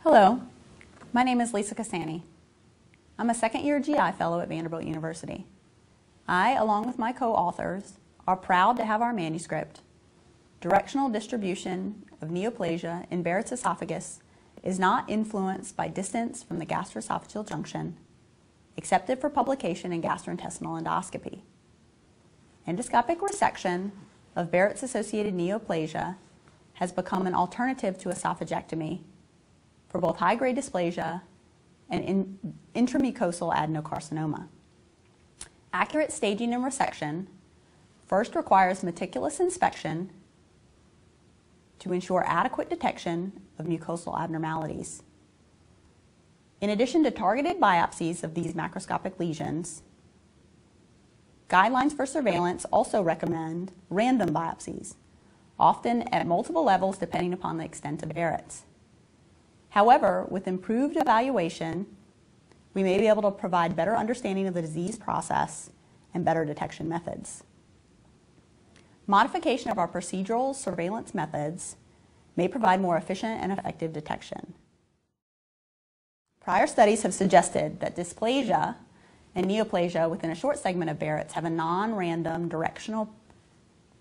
Hello, my name is Lisa Cassani. I'm a second-year GI fellow at Vanderbilt University. I, along with my co-authors, are proud to have our manuscript, Directional Distribution of Neoplasia in Barrett's Esophagus is Not Influenced by Distance from the Gastroesophageal Junction, accepted for publication in gastrointestinal endoscopy. Endoscopic resection of Barrett's associated neoplasia has become an alternative to esophagectomy for both high-grade dysplasia and intramucosal adenocarcinoma. Accurate staging and resection first requires meticulous inspection to ensure adequate detection of mucosal abnormalities. In addition to targeted biopsies of these macroscopic lesions, guidelines for surveillance also recommend random biopsies, often at multiple levels depending upon the extent of Barrett's. However, with improved evaluation, we may be able to provide better understanding of the disease process and better detection methods. Modification of our procedural surveillance methods may provide more efficient and effective detection. Prior studies have suggested that dysplasia and neoplasia within a short segment of Barrett's have a non-random directional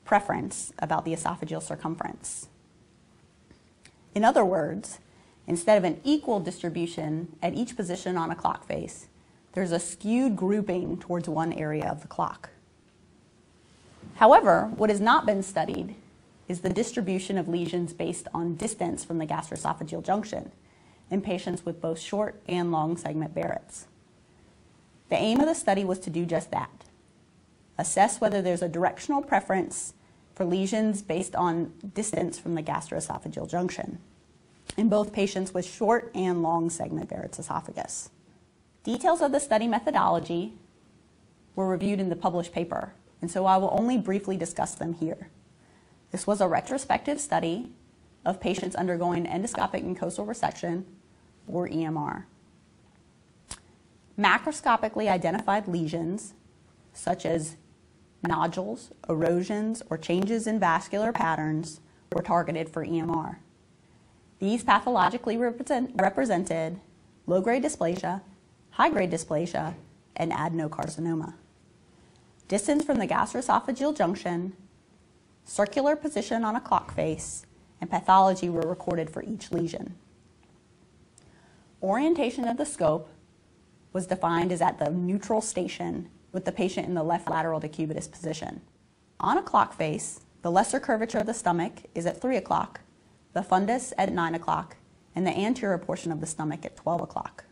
preference about the esophageal circumference. In other words, instead of an equal distribution at each position on a clock face, there's a skewed grouping towards one area of the clock. However, what has not been studied is the distribution of lesions based on distance from the gastroesophageal junction in patients with both short and long segment Barrett's. The aim of the study was to do just that, assess whether there's a directional preference for lesions based on distance from the gastroesophageal junction in both patients with short and long segment Barrett's esophagus. Details of the study methodology were reviewed in the published paper, and so I will only briefly discuss them here. This was a retrospective study of patients undergoing endoscopic mucosal resection, or EMR. Macroscopically identified lesions, such as nodules, erosions, or changes in vascular patterns, were targeted for EMR. These pathologically represented low-grade dysplasia, high-grade dysplasia, and adenocarcinoma. Distance from the gastroesophageal junction, circular position on a clock face, and pathology were recorded for each lesion. Orientation of the scope was defined as at the neutral station with the patient in the left lateral decubitus position. On a clock face, the lesser curvature of the stomach is at 3 o'clock, the fundus at 9 o'clock, and the anterior portion of the stomach at 12 o'clock.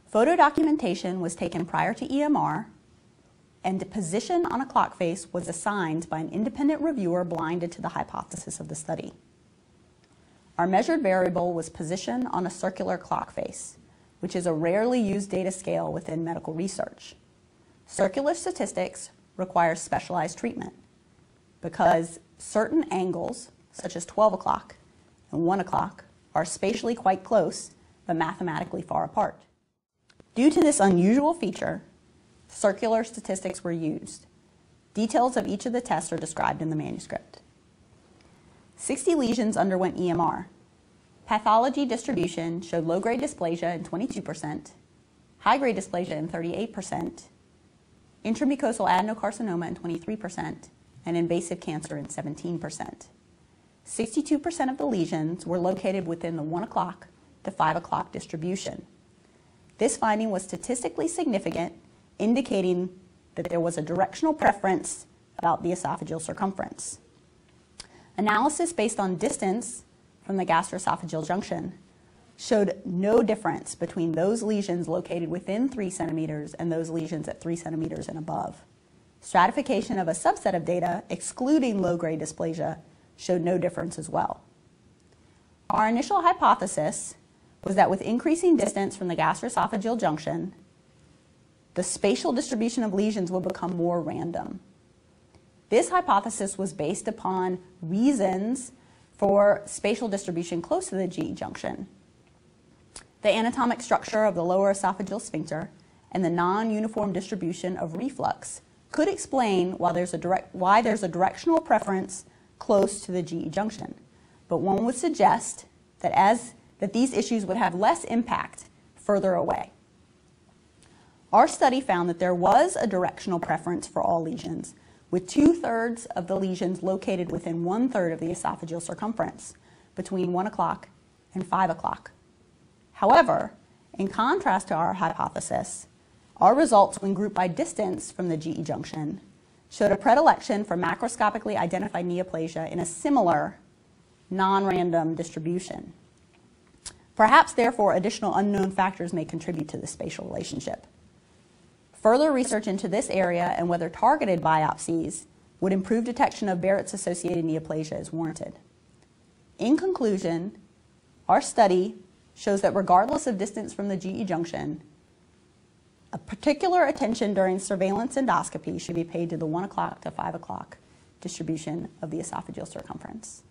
Photo documentation was taken prior to EMR, and the position on a clock face was assigned by an independent reviewer blinded to the hypothesis of the study. Our measured variable was position on a circular clock face, which is a rarely used data scale within medical research. Circular statistics require specialized treatment because certain angles, such as 12 o'clock and 1 o'clock, are spatially quite close but mathematically far apart. Due to this unusual feature, circular statistics were used. Details of each of the tests are described in the manuscript. 60 lesions underwent EMR. Pathology distribution showed low-grade dysplasia in 22%, high-grade dysplasia in 38%, intramucosal adenocarcinoma in 23%, and invasive cancer in 17%. 62% of the lesions were located within the 1 o'clock to 5 o'clock distribution. This finding was statistically significant, indicating that there was a directional preference about the esophageal circumference. Analysis based on distance from the gastroesophageal junction showed no difference between those lesions located within 3 centimeters and those lesions at 3 centimeters and above. Stratification of a subset of data, excluding low-grade dysplasia, showed no difference as well. Our initial hypothesis was that with increasing distance from the gastroesophageal junction, the spatial distribution of lesions will become more random. This hypothesis was based upon reasons for spatial distribution close to the GE junction. The anatomic structure of the lower esophageal sphincter and the non-uniform distribution of reflux could explain why there's a directional preference close to the GE junction. But one would suggest that as that these issues would have less impact further away. Our study found that there was a directional preference for all lesions, with 2/3 of the lesions located within 1/3 of the esophageal circumference, between 1 o'clock and 5 o'clock. However, in contrast to our hypothesis, our results when grouped by distance from the GE junction showed a predilection for macroscopically identified neoplasia in a similar, non-random distribution. Perhaps, therefore, additional unknown factors may contribute to this spatial relationship. Further research into this area and whether targeted biopsies would improve detection of Barrett's-associated neoplasia is warranted. In conclusion, our study shows that regardless of distance from the GE junction, a particular attention during surveillance endoscopy should be paid to the 1 o'clock to 5 o'clock distribution of the esophageal circumference.